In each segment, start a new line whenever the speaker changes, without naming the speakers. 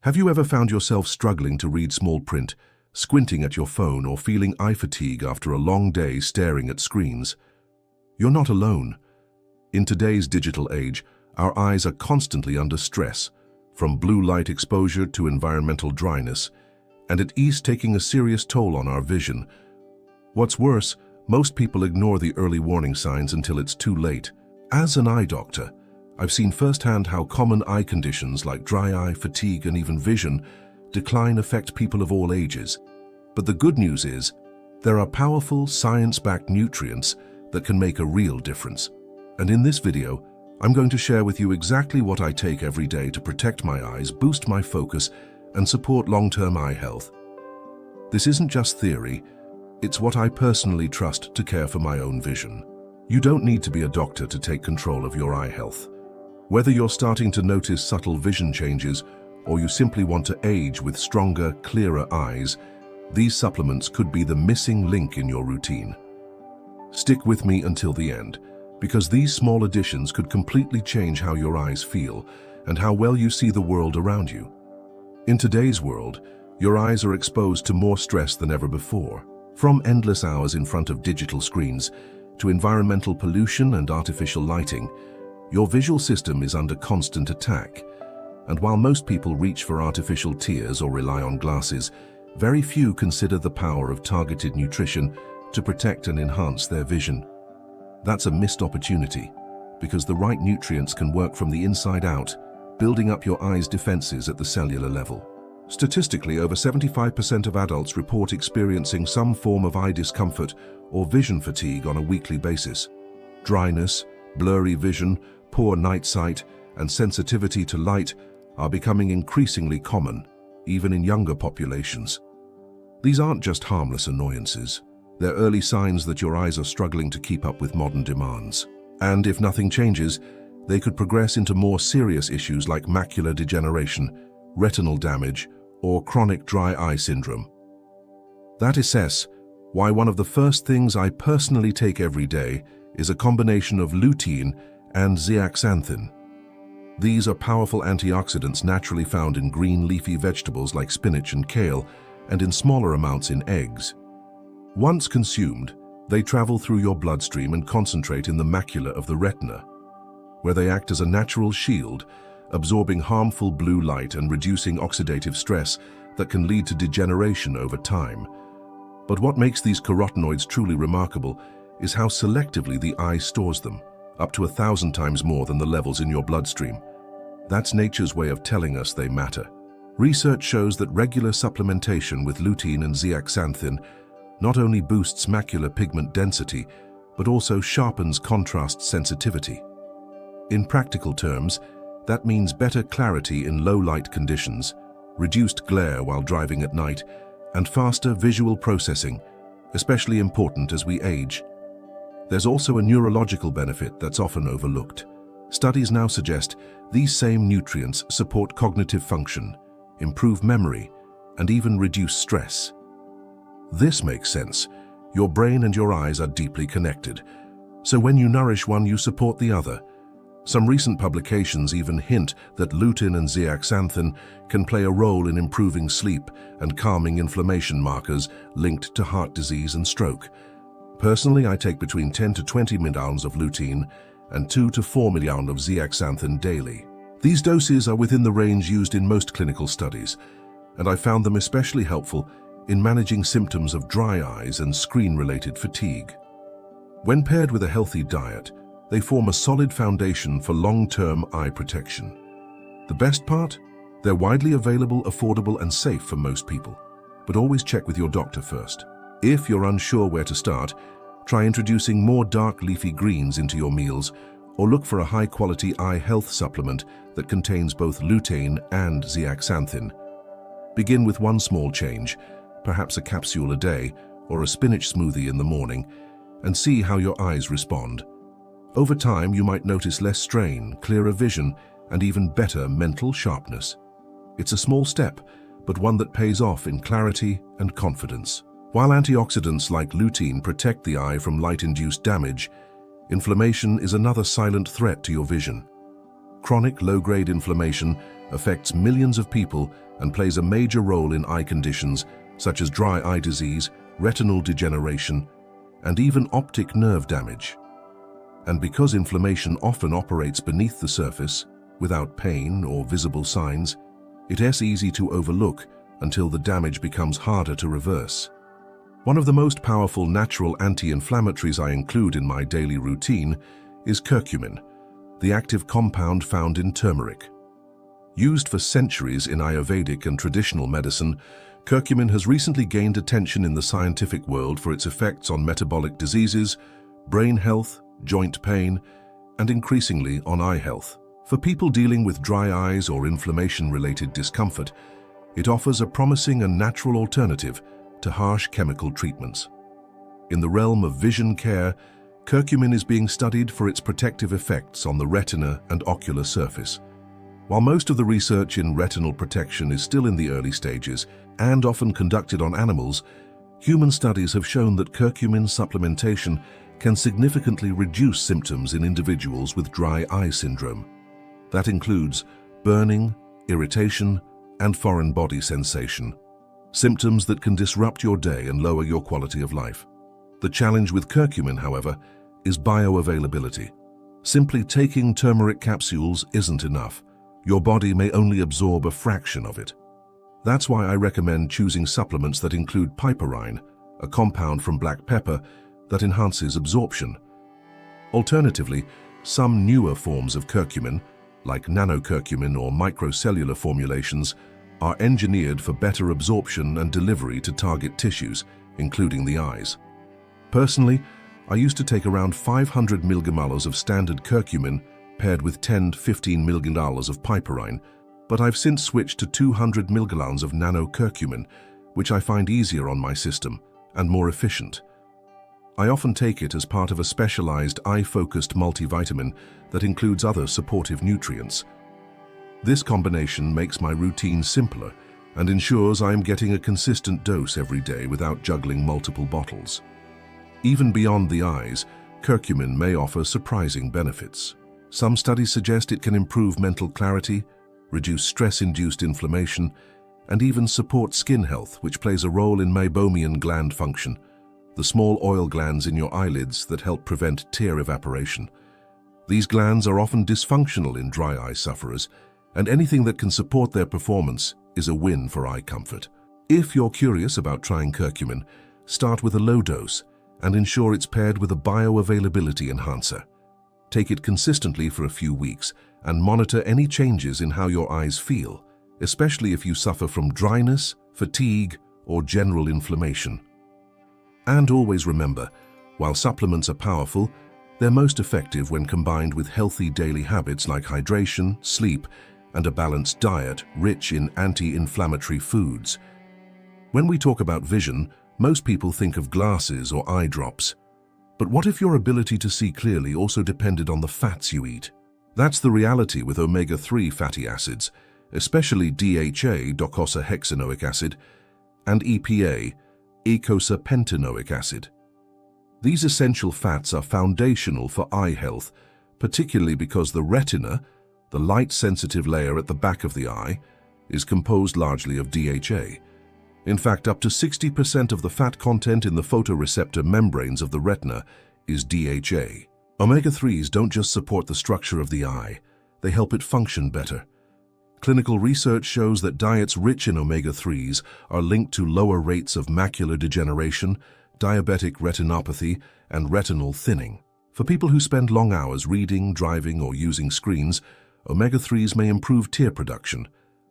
Have you ever found yourself struggling to read small print, squinting at your phone, or feeling eye fatigue after a long day staring at screens? You're not alone. In today's digital age, our eyes are constantly under stress, from blue light exposure to environmental dryness, and it is taking a serious toll on our vision. What's worse, most people ignore the early warning signs until it's too late. As an eye doctor, I've seen firsthand how common eye conditions like dry eye, fatigue, and even vision decline affect people of all ages. But the good news is, there are powerful, science-backed nutrients that can make a real difference. And in this video, I'm going to share with you exactly what I take every day to protect my eyes, boost my focus, and support long-term eye health. This isn't just theory, it's what I personally trust to care for my own vision. You don't need to be a doctor to take control of your eye health. Whether you're starting to notice subtle vision changes or you simply want to age with stronger, clearer eyes, these supplements could be the missing link in your routine. Stick with me until the end, because these small additions could completely change how your eyes feel and how well you see the world around you. In today's world, your eyes are exposed to more stress than ever before. From endless hours in front of digital screens to environmental pollution and artificial lighting, your visual system is under constant attack. And while most people reach for artificial tears or rely on glasses, very few consider the power of targeted nutrition to protect and enhance their vision. That's a missed opportunity, because the right nutrients can work from the inside out, building up your eye's defenses at the cellular level. Statistically, over 75% of adults report experiencing some form of eye discomfort or vision fatigue on a weekly basis. Dryness, blurry vision, poor night sight, and sensitivity to light are becoming increasingly common, even in younger populations. These aren't just harmless annoyances. They're early signs that your eyes are struggling to keep up with modern demands. And if nothing changes, they could progress into more serious issues like macular degeneration, retinal damage, or chronic dry eye syndrome. That is why one of the first things I personally take every day is a combination of lutein and zeaxanthin. These are powerful antioxidants naturally found in green leafy vegetables like spinach and kale, and in smaller amounts in eggs. Once consumed, they travel through your bloodstream and concentrate in the macula of the retina, where they act as a natural shield, absorbing harmful blue light and reducing oxidative stress that can lead to degeneration over time. But what makes these carotenoids truly remarkable is how selectively the eye stores them, up to 1,000 times more than the levels in your bloodstream. That's nature's way of telling us they matter. Research shows that regular supplementation with lutein and zeaxanthin not only boosts macular pigment density, but also sharpens contrast sensitivity. In practical terms, that means better clarity in low light conditions, reduced glare while driving at night, and faster visual processing, especially important as we age. There's also a neurological benefit that's often overlooked. Studies now suggest these same nutrients support cognitive function, improve memory, and even reduce stress. This makes sense. Your brain and your eyes are deeply connected. So when you nourish one, you support the other. Some recent publications even hint that lutein and zeaxanthin can play a role in improving sleep and calming inflammation markers linked to heart disease and stroke. Personally, I take between 10 to 20 milligrams of lutein and 2 to 4 milligrams of zeaxanthin daily. These doses are within the range used in most clinical studies, and I found them especially helpful in managing symptoms of dry eyes and screen-related fatigue. When paired with a healthy diet, they form a solid foundation for long-term eye protection. The best part? They're widely available, affordable, and safe for most people. But always check with your doctor first. If you're unsure where to start, try introducing more dark leafy greens into your meals, or look for a high-quality eye health supplement that contains both lutein and zeaxanthin. Begin with one small change, perhaps a capsule a day or a spinach smoothie in the morning, and see how your eyes respond. Over time, you might notice less strain, clearer vision, and even better mental sharpness. It's a small step, but one that pays off in clarity and confidence. While antioxidants like lutein protect the eye from light-induced damage, inflammation is another silent threat to your vision. Chronic low-grade inflammation affects millions of people and plays a major role in eye conditions such as dry eye disease, retinal degeneration, and even optic nerve damage. And because inflammation often operates beneath the surface, without pain or visible signs, it is easy to overlook until the damage becomes harder to reverse. One of the most powerful natural anti-inflammatories I include in my daily routine is curcumin, the active compound found in turmeric. Used for centuries in Ayurvedic and traditional medicine, curcumin has recently gained attention in the scientific world for its effects on metabolic diseases, brain health, joint pain, and increasingly on eye health. For people dealing with dry eyes or inflammation-related discomfort, it offers a promising and natural alternative to harsh chemical treatments. In the realm of vision care, curcumin is being studied for its protective effects on the retina and ocular surface. While most of the research in retinal protection is still in the early stages and often conducted on animals, human studies have shown that curcumin supplementation can significantly reduce symptoms in individuals with dry eye syndrome. That includes burning, irritation, and foreign body sensation, symptoms that can disrupt your day and lower your quality of life. The challenge with curcumin, however, is bioavailability. Simply taking turmeric capsules isn't enough. Your body may only absorb a fraction of it. That's why I recommend choosing supplements that include piperine, a compound from black pepper that enhances absorption. Alternatively, some newer forms of curcumin, like nanocurcumin or microcellular formulations, are engineered for better absorption and delivery to target tissues, including the eyes. Personally, I used to take around 500 mg of standard curcumin paired with 10 to 15 mg of piperine, but I've since switched to 200 mg of nanocurcumin, which I find easier on my system and more efficient. I often take it as part of a specialized eye-focused multivitamin that includes other supportive nutrients. This combination makes my routine simpler and ensures I am getting a consistent dose every day without juggling multiple bottles. Even beyond the eyes, curcumin may offer surprising benefits. Some studies suggest it can improve mental clarity, reduce stress-induced inflammation, and even support skin health, which plays a role in meibomian gland function, the small oil glands in your eyelids that help prevent tear evaporation. These glands are often dysfunctional in dry eye sufferers, and anything that can support their performance is a win for eye comfort. If you're curious about trying curcumin, start with a low dose and ensure it's paired with a bioavailability enhancer. Take it consistently for a few weeks and monitor any changes in how your eyes feel, especially if you suffer from dryness, fatigue, or general inflammation. And always remember, while supplements are powerful, they're most effective when combined with healthy daily habits like hydration, sleep, and a balanced diet rich in anti-inflammatory foods. When we talk about vision, most people think of glasses or eye drops. But what if your ability to see clearly also depended on the fats you eat? That's the reality with omega-3 fatty acids, especially DHA, docosahexaenoic acid, and EPA, eicosapentaenoic acid. These essential fats are foundational for eye health, particularly because the retina, the light-sensitive layer at the back of the eye, is composed largely of DHA. In fact, up to 60% of the fat content in the photoreceptor membranes of the retina is DHA. Omega-3s don't just support the structure of the eye, they help it function better. Clinical research shows that diets rich in omega-3s are linked to lower rates of macular degeneration, diabetic retinopathy, and retinal thinning. For people who spend long hours reading, driving, or using screens, omega-3s may improve tear production,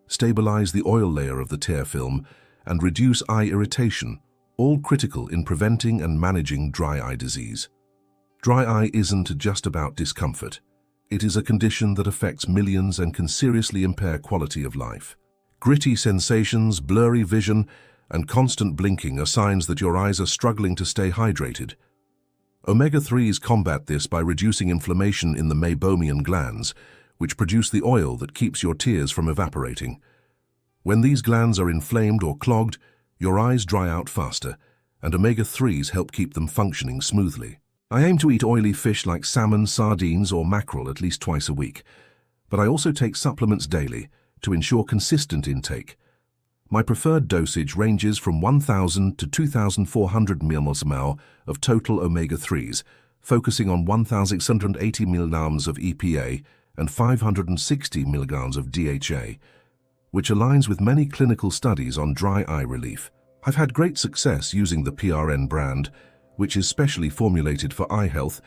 stabilize the oil layer of the tear film, and reduce eye irritation, all critical in preventing and managing dry eye disease. Dry eye isn't just about discomfort. It is a condition that affects millions and can seriously impair quality of life. Gritty sensations, blurry vision, and constant blinking are signs that your eyes are struggling to stay hydrated. Omega-3s combat this by reducing inflammation in the meibomian glands, which produce the oil that keeps your tears from evaporating. When these glands are inflamed or clogged, your eyes dry out faster, and omega-3s help keep them functioning smoothly. I aim to eat oily fish like salmon, sardines, or mackerel at least twice a week. But I also take supplements daily to ensure consistent intake. My preferred dosage ranges from 1,000 to 2,400 ml of total omega-3s, focusing on 1,680 mg of EPA and 560 mg of DHA, which aligns with many clinical studies on dry eye relief. I've had great success using the PRN brand, which is specially formulated for eye health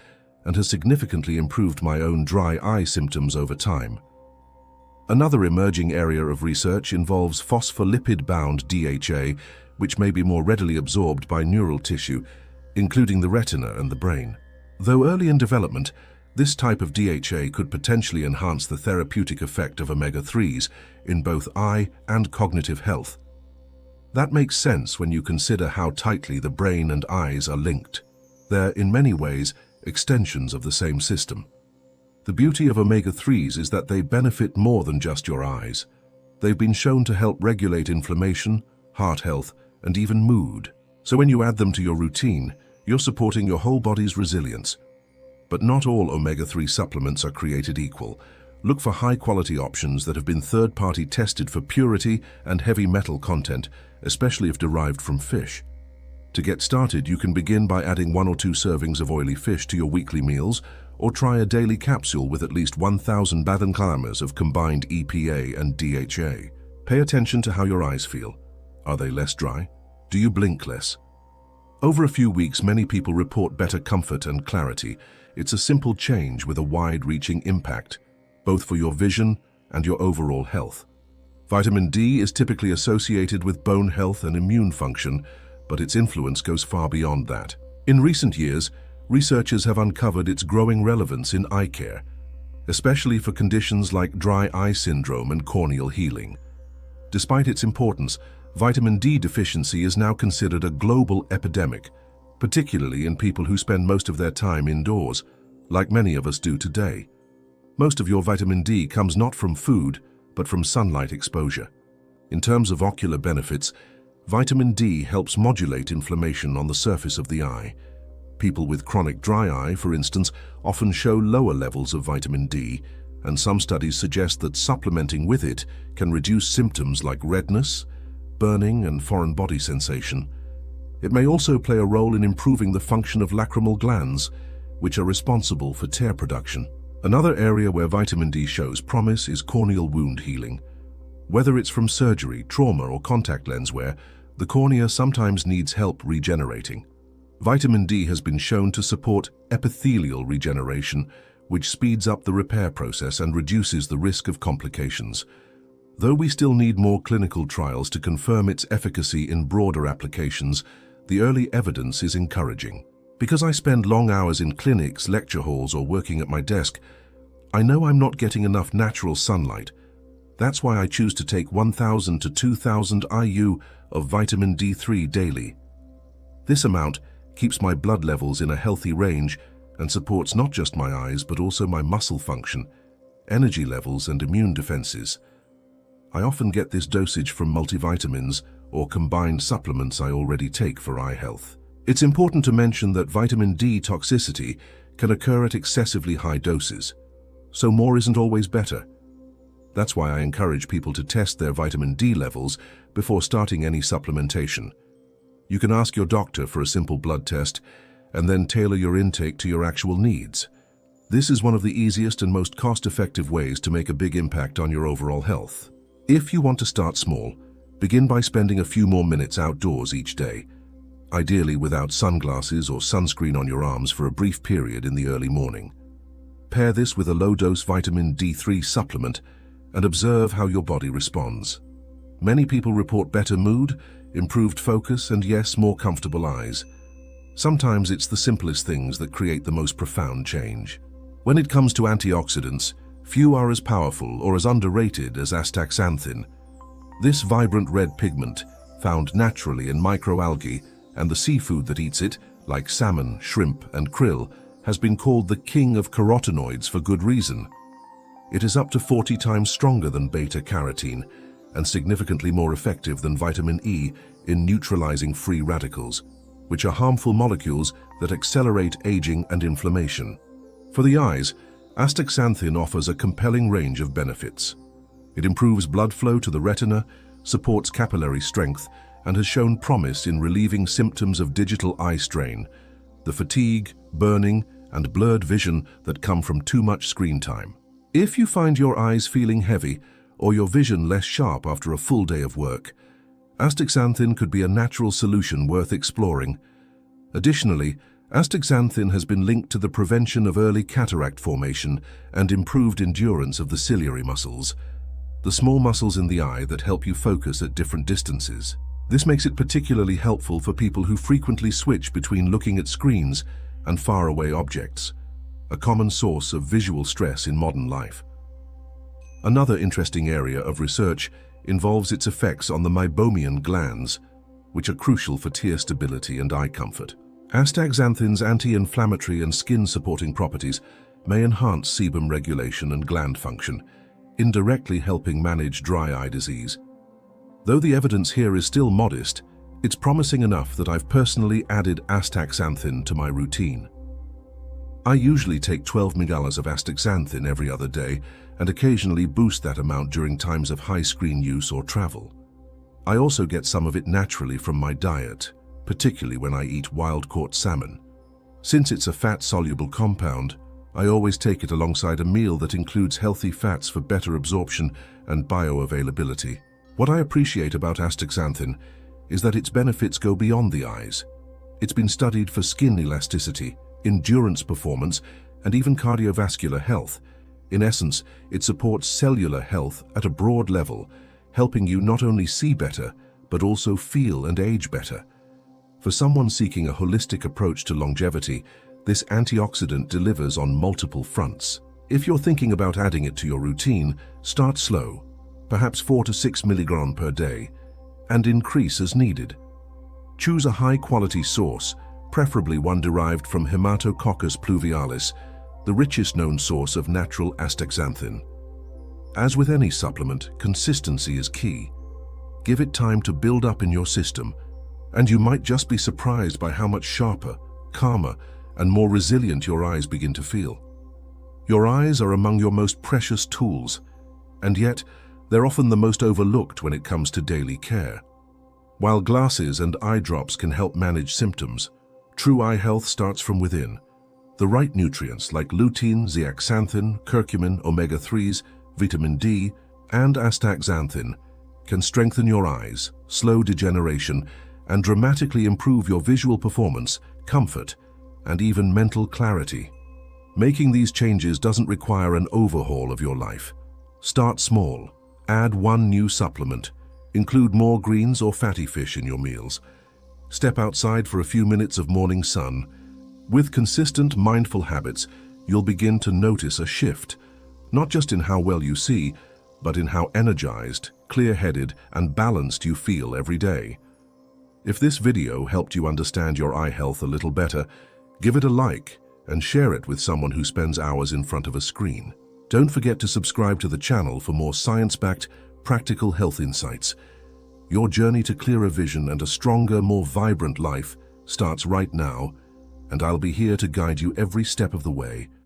and has significantly improved my own dry eye symptoms over time. Another emerging area of research involves phospholipid-bound DHA, which may be more readily absorbed by neural tissue, including the retina and the brain. Though early in development, this type of DHA could potentially enhance the therapeutic effect of omega-3s in both eye and cognitive health. That makes sense when you consider how tightly the brain and eyes are linked. They're, in many ways, extensions of the same system. The beauty of omega-3s is that they benefit more than just your eyes. They've been shown to help regulate inflammation, heart health, and even mood. So when you add them to your routine, you're supporting your whole body's resilience. But not all omega-3 supplements are created equal. Look for high-quality options that have been third-party tested for purity and heavy metal content, especially if derived from fish. To get started, you can begin by adding 1 or 2 servings of oily fish to your weekly meals, or try a daily capsule with at least 1,000 bathing of combined EPA and DHA. Pay attention to how your eyes feel. Are they less dry? Do you blink less? Over a few weeks, many people report better comfort and clarity. It's a simple change with a wide-reaching impact, both for your vision and your overall health. Vitamin D is typically associated with bone health and immune function, but its influence goes far beyond that. In recent years, researchers have uncovered its growing relevance in eye care, especially for conditions like dry eye syndrome and corneal healing. Despite its importance, vitamin D deficiency is now considered a global epidemic, particularly in people who spend most of their time indoors, like many of us do today. Most of your vitamin D comes not from food, but from sunlight exposure. In terms of ocular benefits, vitamin D helps modulate inflammation on the surface of the eye. People with chronic dry eye, for instance, often show lower levels of vitamin D, and some studies suggest that supplementing with it can reduce symptoms like redness, burning, and foreign body sensation. It may also play a role in improving the function of lacrimal glands, which are responsible for tear production. Another area where vitamin D shows promise is corneal wound healing. Whether it's from surgery, trauma, or contact lens wear, the cornea sometimes needs help regenerating. Vitamin D has been shown to support epithelial regeneration, which speeds up the repair process and reduces the risk of complications. Though we still need more clinical trials to confirm its efficacy in broader applications, the early evidence is encouraging. Because I spend long hours in clinics, lecture halls, or working at my desk, I know I'm not getting enough natural sunlight. That's why I choose to take 1,000 to 2,000 IU of vitamin D3 daily. This amount keeps my blood levels in a healthy range and supports not just my eyes but also my muscle function, energy levels, and immune defenses. I often get this dosage from multivitamins or combined supplements I already take for eye health. It's important to mention that vitamin D toxicity can occur at excessively high doses, so more isn't always better. That's why I encourage people to test their vitamin D levels before starting any supplementation. You can ask your doctor for a simple blood test and then tailor your intake to your actual needs. This is one of the easiest and most cost-effective ways to make a big impact on your overall health. If you want to start small, begin by spending a few more minutes outdoors each day, ideally without sunglasses or sunscreen on your arms for a brief period in the early morning. Pair this with a low-dose vitamin D3 supplement and observe how your body responds. Many people report better mood, improved focus, and yes, more comfortable eyes. Sometimes it's the simplest things that create the most profound change. When it comes to antioxidants, few are as powerful or as underrated as astaxanthin. This vibrant red pigment, found naturally in microalgae and the seafood that eats it, like salmon, shrimp, and krill, has been called the king of carotenoids for good reason. It is up to 40 times stronger than beta-carotene and significantly more effective than vitamin E in neutralizing free radicals, which are harmful molecules that accelerate aging and inflammation. For the eyes, Astaxanthin offers a compelling range of benefits. It improves blood flow to the retina, supports capillary strength, and has shown promise in relieving symptoms of digital eye strain, the fatigue, burning, and blurred vision that come from too much screen time. If you find your eyes feeling heavy or your vision less sharp after a full day of work, astaxanthin could be a natural solution worth exploring. Additionally, astaxanthin has been linked to the prevention of early cataract formation and improved endurance of the ciliary muscles, the small muscles in the eye that help you focus at different distances. This makes it particularly helpful for people who frequently switch between looking at screens and faraway objects, a common source of visual stress in modern life. Another interesting area of research involves its effects on the meibomian glands, which are crucial for tear stability and eye comfort. Astaxanthin's anti-inflammatory and skin-supporting properties may enhance sebum regulation and gland function, indirectly helping manage dry eye disease. Though the evidence here is still modest, it's promising enough that I've personally added astaxanthin to my routine. I usually take 12 mg of astaxanthin every other day and occasionally boost that amount during times of high screen use or travel. I also get some of it naturally from my diet, particularly when I eat wild-caught salmon. Since it's a fat-soluble compound, I always take it alongside a meal that includes healthy fats for better absorption and bioavailability. What I appreciate about astaxanthin is that its benefits go beyond the eyes. It's been studied for skin elasticity, endurance performance, and even cardiovascular health. In essence, it supports cellular health at a broad level, helping you not only see better, but also feel and age better. For someone seeking a holistic approach to longevity, this antioxidant delivers on multiple fronts. If you're thinking about adding it to your routine, start slow, perhaps 4 to 6 mg per day, and increase as needed. Choose a high-quality source, preferably one derived from Haematococcus pluvialis, the richest known source of natural astaxanthin. As with any supplement, consistency is key. Give it time to build up in your system, and you might just be surprised by how much sharper, calmer, and more resilient your eyes begin to feel. Your eyes are among your most precious tools, and yet they're often the most overlooked when it comes to daily care. While glasses and eye drops can help manage symptoms, true eye health starts from within. The right nutrients like lutein, zeaxanthin, curcumin, omega-3s, vitamin D, and astaxanthin can strengthen your eyes, slow degeneration, and dramatically improve your visual performance, comfort, and even mental clarity. Making these changes doesn't require an overhaul of your life. Start small. Add one new supplement. Include more greens or fatty fish in your meals. Step outside for a few minutes of morning sun. With consistent, mindful habits, you'll begin to notice a shift, not just in how well you see, but in how energized, clear-headed, and balanced you feel every day. If this video helped you understand your eye health a little better, give it a like and share it with someone who spends hours in front of a screen. Don't forget to subscribe to the channel for more science-backed, practical health insights. Your journey to clearer vision and a stronger, more vibrant life starts right now, and I'll be here to guide you every step of the way.